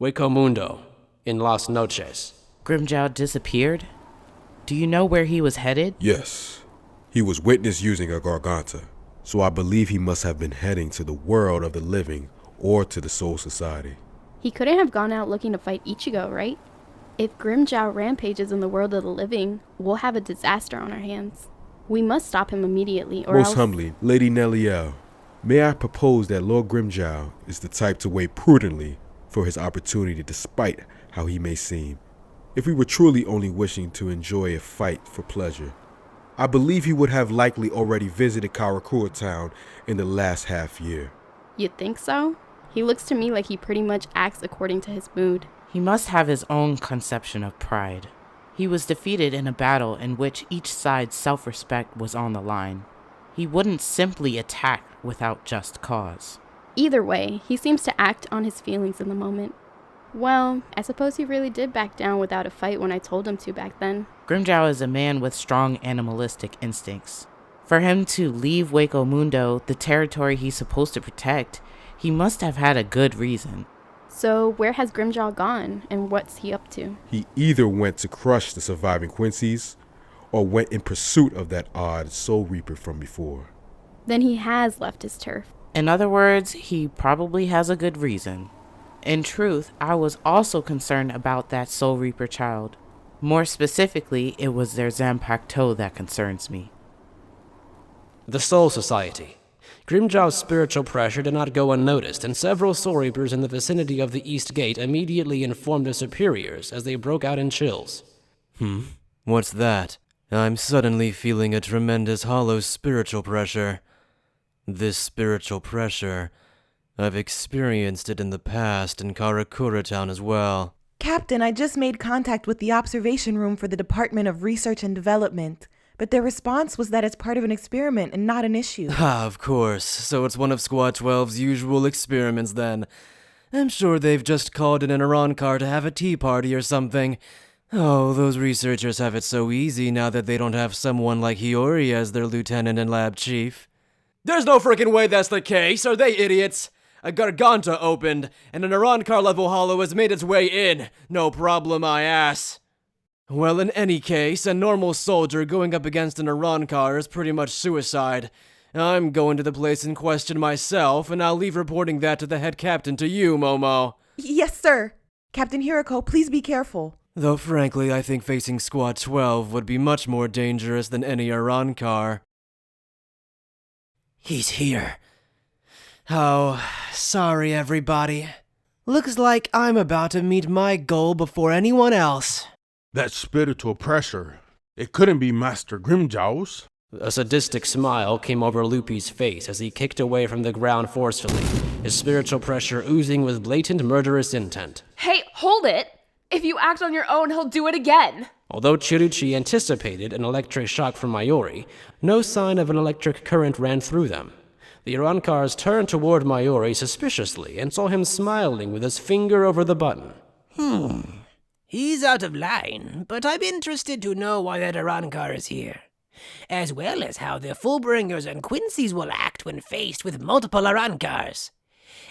Hueco Mundo, in Las Noches. Grimmjow disappeared? Do you know where he was headed? Yes. He was witnessed using a garganta, so I believe he must have been heading to the world of the living or to the Soul Society. He couldn't have gone out looking to fight Ichigo, right? If Grimmjow rampages in the world of the living, we'll have a disaster on our hands. We must stop him immediately, or Most humbly, Lady Nelliel, may I propose that Lord Grimmjow is the type to wait prudently for his opportunity despite how he may seem. If we were truly only wishing to enjoy a fight for pleasure, I believe he would have likely already visited Karakura town in the last half year. You think so? He looks to me like he pretty much acts according to his mood. He must have his own conception of pride. He was defeated in a battle in which each side's self-respect was on the line. He wouldn't simply attack without just cause. Either way, he seems to act on his feelings in the moment. Well, I suppose he really did back down without a fight when I told him to back then. Grimmjow is a man with strong animalistic instincts. For him to leave Hueco Mundo, the territory he's supposed to protect, he must have had a good reason. So where has Grimmjow gone, and what's he up to? He either went to crush the surviving Quincy's, or went in pursuit of that odd Soul Reaper from before. Then he has left his turf. In other words, he probably has a good reason. In truth, I was also concerned about that Soul Reaper child. More specifically, it was their Zanpakuto that concerns me. The Soul Society. Grimmjow's spiritual pressure did not go unnoticed, and several Soul Reapers in the vicinity of the East Gate immediately informed their superiors as they broke out in chills. What's that? I'm suddenly feeling a tremendous hollow spiritual pressure. This spiritual pressure, I've experienced it in the past in Karakura town as well. Captain, I just made contact with the observation room for the Department of Research and Development, but their response was that it's part of an experiment and not an issue. Ah, of course. So it's one of Squad 12's usual experiments then. I'm sure they've just called in an Arankar to have a tea party or something. Oh, those researchers have it so easy now that they don't have someone like Hiyori as their lieutenant and lab chief. There's no freaking way that's the case, are they idiots? A Garganta opened, and an Arankar-level hollow has made its way in. No problem, my ass. Well, in any case, a normal soldier going up against an Arankar is pretty much suicide. I'm going to the place in question myself, and I'll leave reporting that to the head captain to you, Momo. Yes, sir. Captain Hirako, please be careful. Though frankly, I think facing Squad 12 would be much more dangerous than any Arankar. He's here. Oh, sorry everybody. Looks like I'm about to meet my goal before anyone else. That spiritual pressure, it couldn't be Master Grimmjow's. A sadistic smile came over Luppi's face as he kicked away from the ground forcefully, his spiritual pressure oozing with blatant murderous intent. Hey, hold it! If you act on your own, he'll do it again! Although Cirucci anticipated an electric shock from Mayuri, no sign of an electric current ran through them. The Arankars turned toward Mayuri suspiciously and saw him smiling with his finger over the button. He's out of line, but I'm interested to know why that Arankar is here, as well as how the Fullbringers and Quincy's will act when faced with multiple Arankars.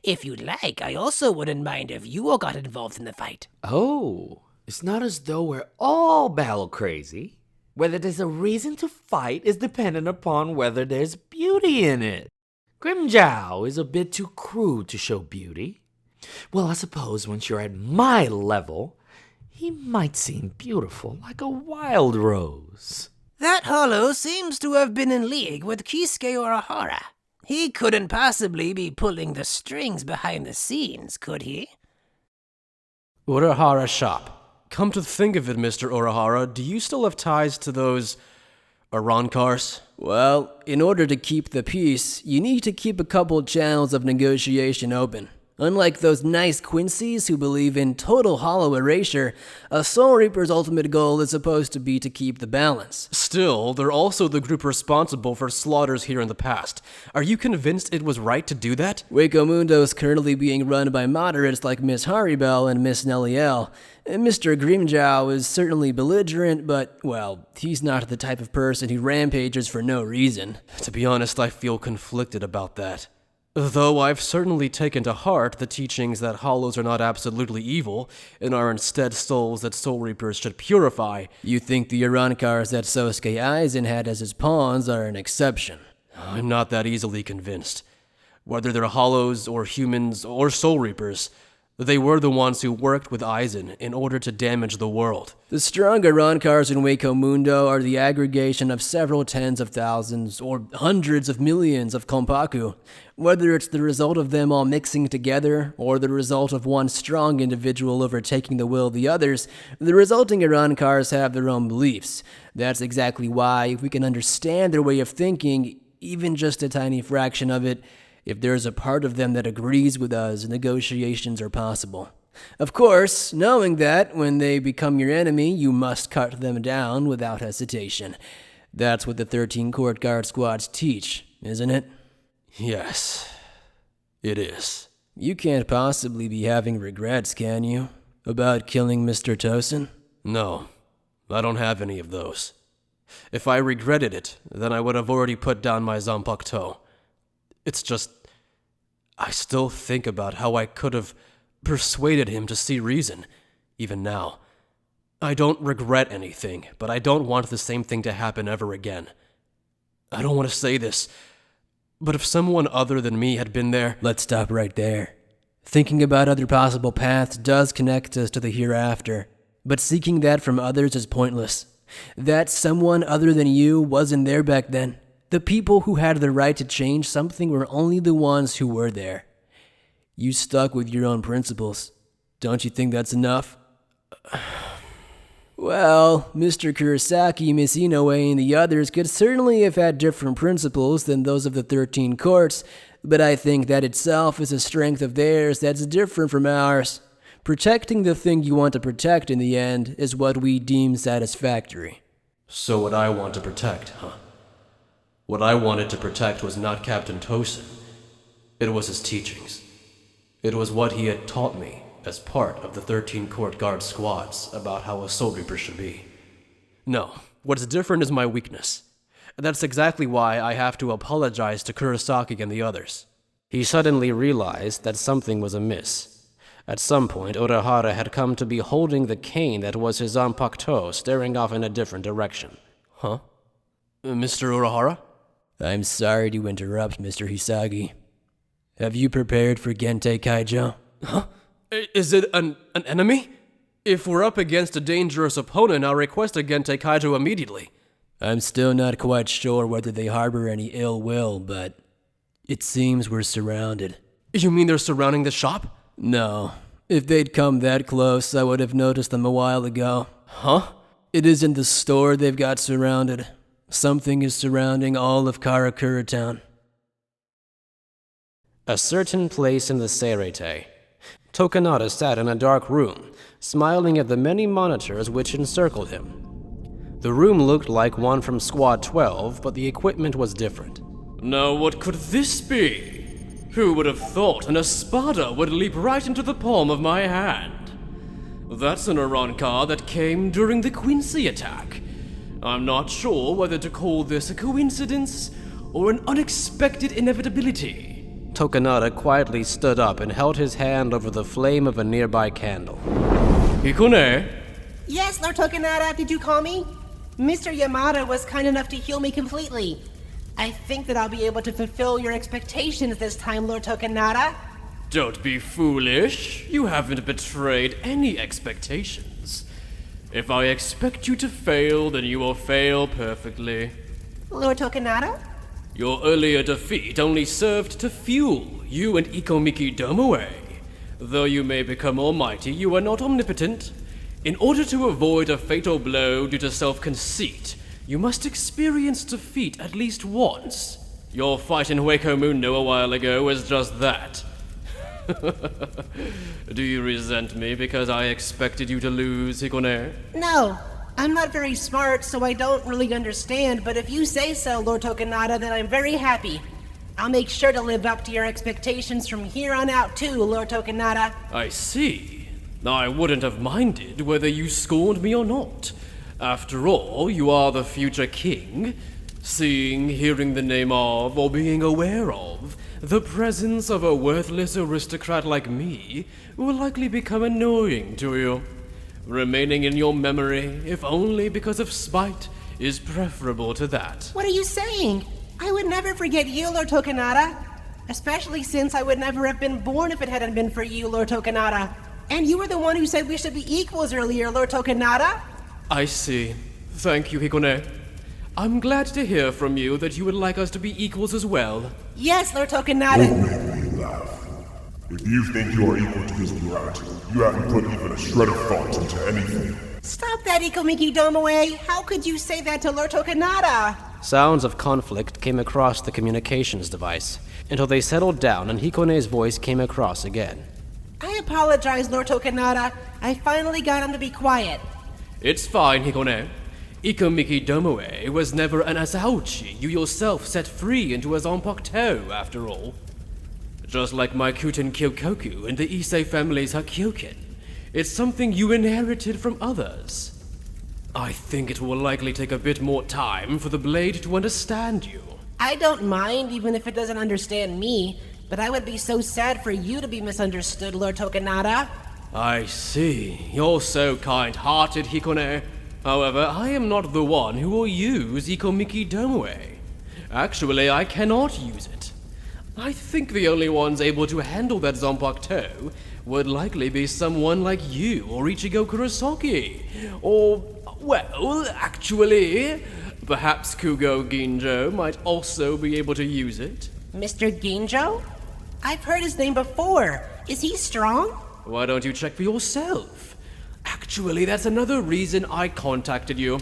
If you'd like, I also wouldn't mind if you all got involved in the fight. Oh, it's not as though we're all battle crazy. Whether there's a reason to fight is dependent upon whether there's beauty in it. Grimmjow is a bit too crude to show beauty. Well, I suppose once you're at my level, he might seem beautiful like a wild rose. That hollow seems to have been in league with Kisuke Urahara. He couldn't possibly be pulling the strings behind the scenes, could he? Urahara shop. Come to think of it, Mr. Urahara, do you still have ties to those Arankars? Well, in order to keep the peace, you need to keep a couple channels of negotiation open. Unlike those nice Quincy's who believe in total hollow erasure, a Soul Reaper's ultimate goal is supposed to be to keep the balance. Still, they're also the group responsible for slaughters here in the past. Are you convinced it was right to do that? Hueco Mundo is currently being run by moderates like Miss Harribel and Miss Nelliel. Mr. Grimmjow is certainly belligerent, but, well, he's not the type of person who rampages for no reason. To be honest, I feel conflicted about that. Though I've certainly taken to heart the teachings that hollows are not absolutely evil, and are instead souls that Soul Reapers should purify. You think the Urankars that Sosuke Aizen had as his pawns are an exception? I'm not that easily convinced. Whether they're hollows or humans or Soul Reapers, they were the ones who worked with Aizen in order to damage the world. The strong Urankars in Wako Mundo are the aggregation of several tens of thousands or hundreds of millions of Konpaku. Whether it's the result of them all mixing together, or the result of one strong individual overtaking the will of the others, the resulting Urankars have their own beliefs. That's exactly why, if we can understand their way of thinking, even just a tiny fraction of it, if there's a part of them that agrees with us, negotiations are possible. Of course, knowing that when they become your enemy, you must cut them down without hesitation. That's what the 13 Court Guard squads teach, isn't it? Yes, it is. You can't possibly be having regrets, can you? About killing Mr. Tosin? No, I don't have any of those. If I regretted it, then I would have already put down my Zanpakuto. It's just, I still think about how I could have persuaded him to see reason, even now. I don't regret anything, but I don't want the same thing to happen ever again. I don't want to say this, but if someone other than me had been there... Let's stop right there. Thinking about other possible paths does connect us to the hereafter, but seeking that from others is pointless. That someone other than you wasn't there back then. The people who had the right to change something were only the ones who were there. You stuck with your own principles. Don't you think that's enough? Well, Mr. Kurosaki, Miss Inoue, and the others could certainly have had different principles than those of the 13 courts, but I think that itself is a strength of theirs that's different from ours. Protecting the thing you want to protect in the end is what we deem satisfactory. So what I want to protect, huh? What I wanted to protect was not Captain Tosin. It was his teachings. It was what he had taught me as part of the 13 Court Guard squads about how a Soul Reaper should be. No, what's different is my weakness. That's exactly why I have to apologize to Kurosaki and the others. He suddenly realized that something was amiss. At some point, Urahara had come to be holding the cane that was his Zanpakuto, staring off in a different direction. Huh? Mr. Urahara? I'm sorry to interrupt, Mr. Hisagi. Have you prepared for Gente Kaijo? Huh? Is it an enemy? If we're up against a dangerous opponent, I'll request a Gente Kaijo immediately. I'm still not quite sure whether they harbor any ill will, but it seems we're surrounded. You mean they're surrounding the shop? No. If they'd come that close, I would have noticed them a while ago. Huh? It isn't the store they've got surrounded. Something is surrounding all of Karakura Town. A certain place in the Seirete. Tokinada sat in a dark room, smiling at the many monitors which encircled him. The room looked like one from Squad 12, but the equipment was different. Now what could this be? Who would have thought an espada would leap right into the palm of my hand? That's an Urankar that came during the Quincy attack. I'm not sure whether to call this a coincidence or an unexpected inevitability. Tokinada quietly stood up and held his hand over the flame of a nearby candle. Hikone? Yes, Lord Tokinada, did you call me? Mr. Yamada was kind enough to heal me completely. I think that I'll be able to fulfill your expectations this time, Lord Tokinada. Don't be foolish. You haven't betrayed any expectations. If I expect you to fail, then you will fail perfectly. Lord Tokinada? Your earlier defeat only served to fuel you and Ikomiki Domoe. Though you may become almighty, you are not omnipotent. In order to avoid a fatal blow due to self-conceit, you must experience defeat at least once. Your fight in Wako Mundo a while ago was just that. Do you resent me because I expected you to lose, Hikone? No, I'm not very smart, so I don't really understand, but if you say so, Lord Tokinada, then I'm very happy. I'll make sure to live up to your expectations from here on out too, Lord Tokinada. I see. I wouldn't have minded whether you scorned me or not. After all, you are the future king. Seeing, hearing the name of, or being aware of, the presence of a worthless aristocrat like me will likely become annoying to you. Remaining in your memory, if only because of spite, is preferable to that. What are you saying? I would never forget you, Lord Tokinada. Especially since I would never have been born if it hadn't been for you, Lord Tokinada. And you were the one who said we should be equals earlier, Lord Tokinada. I see. Thank you, Hikone. I'm glad to hear from you that you would like us to be equals as well. Yes, Lord Tokinada. Don't make me laugh. If you think you are equal to his brat, you haven't put even a shred of thought into anything. Stop that, Ikomiki Domoe. How could you say that to Lord Tokinada? Sounds of conflict came across the communications device, until they settled down and Hikone's voice came across again. I apologize, Lord Tokinada. I finally got him to be quiet. It's fine, Hikone. Ikomiki Domoe was never an Asauchi you yourself set free into a Zanpakuto, after all. Just like my Kuten Kyokoku and the Ise family's Hakyoken, it's something you inherited from others. I think it will likely take a bit more time for the blade to understand you. I don't mind, even if it doesn't understand me, but I would be so sad for you to be misunderstood, Lord Tokinada. I see. You're so kind-hearted, Hikone. However, I am not the one who will use Ikomiki Domoe. Actually, I cannot use it. I think the only ones able to handle that Zanpakuto would likely be someone like you or Ichigo Kurosaki. Or, well, actually, perhaps Kugo Ginjo might also be able to use it. Mr. Ginjo? I've heard his name before. Is he strong? Why don't you check for yourself? Actually, that's another reason I contacted you.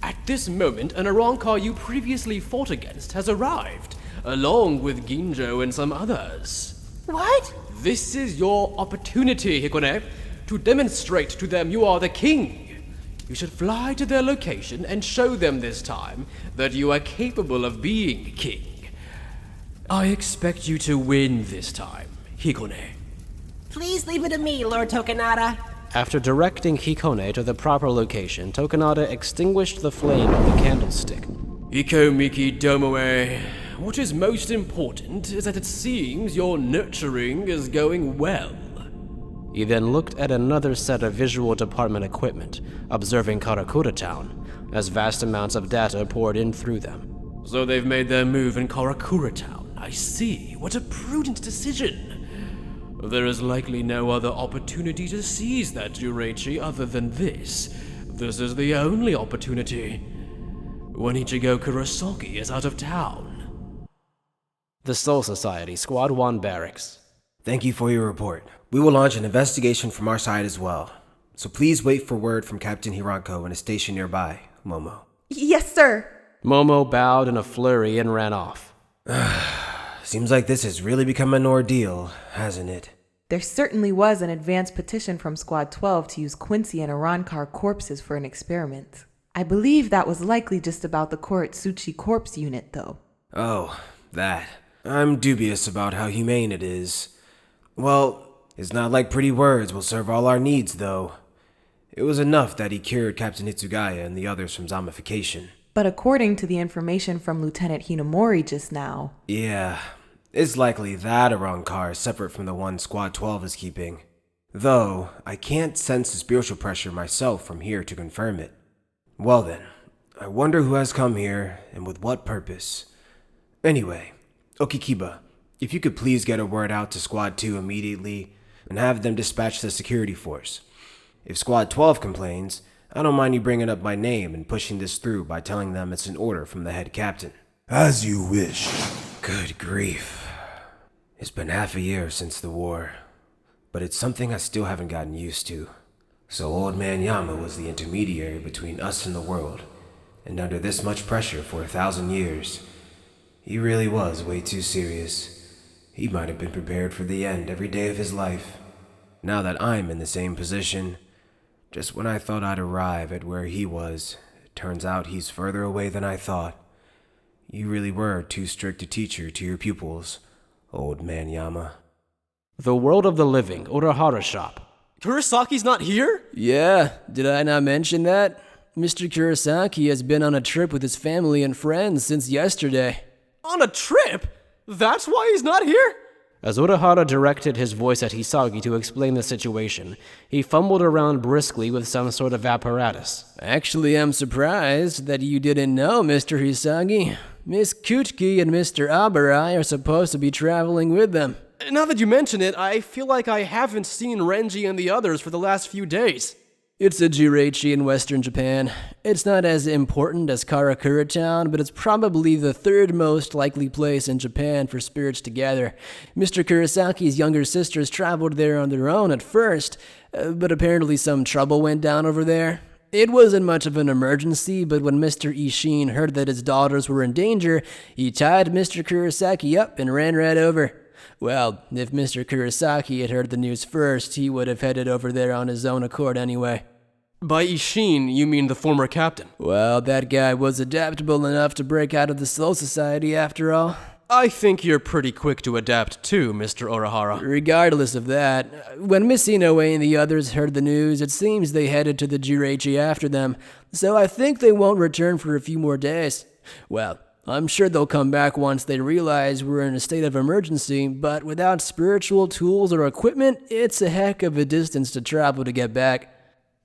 At this moment, an Arrancar you previously fought against has arrived, along with Ginjo and some others. What? This is your opportunity, Hikone, to demonstrate to them you are the king. You should fly to their location and show them this time that you are capable of being king. I expect you to win this time, Hikone. Please leave it to me, Lord Tokinada. After directing Hikone to the proper location, Tokinada extinguished the flame of the candlestick. Ikomiki Domoe, what is most important is that it seems your nurturing is going well. He then looked at another set of visual department equipment, observing Karakura Town, as vast amounts of data poured in through them. So they've made their move in Karakura Town. I see. What a prudent decision. There is likely no other opportunity to seize that Jureichi other than this. This is the only opportunity. When Ichigo Kurosaki is out of town. The Soul Society, Squad 1 Barracks. Thank you for your report. We will launch an investigation from our side as well. So please wait for word from Captain Hirako in a station nearby, Momo. Yes, sir. Momo bowed in a flurry and ran off. Seems like this has really become an ordeal, hasn't it? There certainly was an advance petition from Squad 12 to use Quincy and Arrancar corpses for an experiment. I believe that was likely just about the Kurotsuchi corpse unit, though. Oh, that. I'm dubious about how humane it is. Well, it's not like pretty words will serve all our needs, though. It was enough that he cured Captain Itsugaya and the others from zombification. But according to the information from Lieutenant Hinamori just now... Yeah, it's likely that Arrancar is separate from the one Squad 12 is keeping. Though, I can't sense the spiritual pressure myself from here to confirm it. Well then, I wonder who has come here, and with what purpose. Anyway, Okikiba, if you could please get a word out to Squad 2 immediately, and have them dispatch the security force. If Squad 12 complains, I don't mind you bringing up my name and pushing this through by telling them it's an order from the head captain. As you wish. Good grief. It's been half a year since the war, but it's something I still haven't gotten used to. So Old Man Yama was the intermediary between us and the world, and under this much pressure for 1,000 years, he really was way too serious. He might have been prepared for the end every day of his life. Now that I'm in the same position, just when I thought I'd arrive at where he was, it turns out he's further away than I thought. You really were too strict a teacher to your pupils, Old Man Yama. The World of the Living, Urahara Shop. Kurosaki's not here? Yeah, did I not mention that? Mr. Kurosaki has been on a trip with his family and friends since yesterday. On a trip? That's why he's not here? As Urahara directed his voice at Hisagi to explain the situation, he fumbled around briskly with some sort of apparatus. Actually, I'm surprised that you didn't know, Mr. Hisagi. Miss Kutki and Mr. Abarai are supposed to be traveling with them. Now that you mention it, I feel like I haven't seen Renji and the others for the last few days. It's a Jiraichi in western Japan. It's not as important as Karakura Town, but it's probably the third most likely place in Japan for spirits to gather. Mr. Kurisaki's younger sisters traveled there on their own at first, but apparently some trouble went down over there. It wasn't much of an emergency, but when Mr. Ishin heard that his daughters were in danger, he tied Mr. Kurosaki up and ran right over. Well, if Mr. Kurosaki had heard the news first, he would have headed over there on his own accord anyway. By Ishin, you mean the former captain? Well, that guy was adaptable enough to break out of the Soul Society after all. I think you're pretty quick to adapt too, Mr. Urahara. Regardless of that, when Miss Inoue and the others heard the news, it seems they headed to the Jiraichi after them, so I think they won't return for a few more days. Well, I'm sure they'll come back once they realize we're in a state of emergency, but without spiritual tools or equipment, it's a heck of a distance to travel to get back.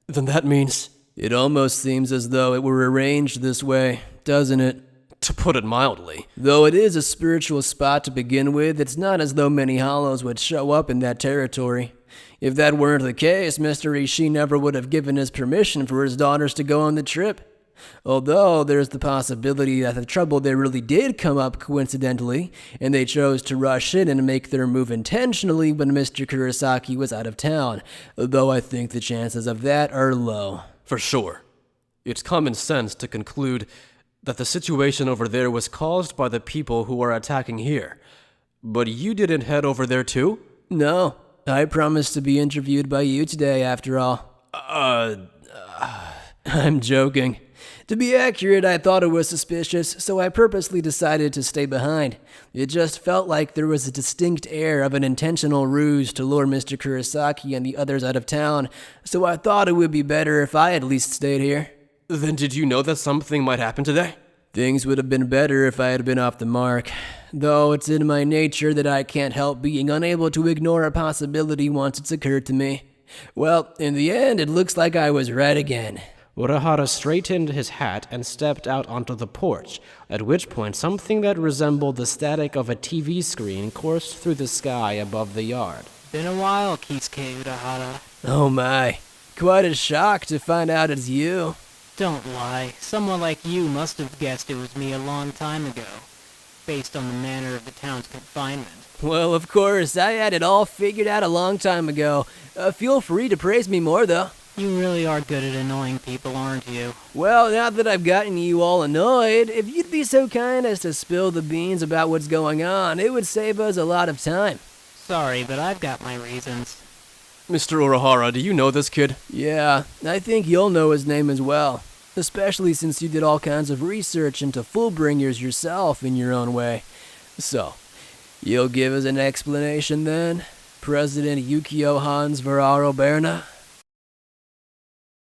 Then that means... It almost seems as though it were arranged this way, doesn't it? To put it mildly. Though it is a spiritual spot to begin with, it's not as though many hollows would show up in that territory. If that weren't the case, Mr. Ishii never would have given his permission for his daughters to go on the trip. Although there's the possibility that the trouble there really did come up coincidentally, and they chose to rush in and make their move intentionally when Mr. Kurosaki was out of town, though I think the chances of that are low. For sure. It's common sense to conclude that the situation over there was caused by the people who are attacking here. But you didn't head over there too? No, I promised to be interviewed by you today after all. I'm joking. To be accurate, I thought it was suspicious, so I purposely decided to stay behind. It just felt like there was a distinct air of an intentional ruse to lure Mr. Kurosaki and the others out of town, so I thought it would be better if I at least stayed here. Then did you know that something might happen today? Things would have been better if I had been off the mark, though it's in my nature that I can't help being unable to ignore a possibility once it's occurred to me. Well, in the end, it looks like I was right again. Urahara straightened his hat and stepped out onto the porch, at which point something that resembled the static of a TV screen coursed through the sky above the yard. Been a while, Kisuke Urahara. Oh my, quite a shock to find out it's you. Don't lie, someone like you must have guessed it was me a long time ago, based on the manner of the town's confinement. Well, of course, I had it all figured out a long time ago. Feel free to praise me more, though. You really are good at annoying people, aren't you? Well, now that I've gotten you all annoyed, if you'd be so kind as to spill the beans about what's going on, it would save us a lot of time. Sorry, but I've got my reasons. Mr. Urahara, do you know this kid? Yeah, I think you'll know his name as well. Especially since you did all kinds of research into Fullbringers yourself in your own way. So, you'll give us an explanation then? President Yukio Hans Vorarlberna?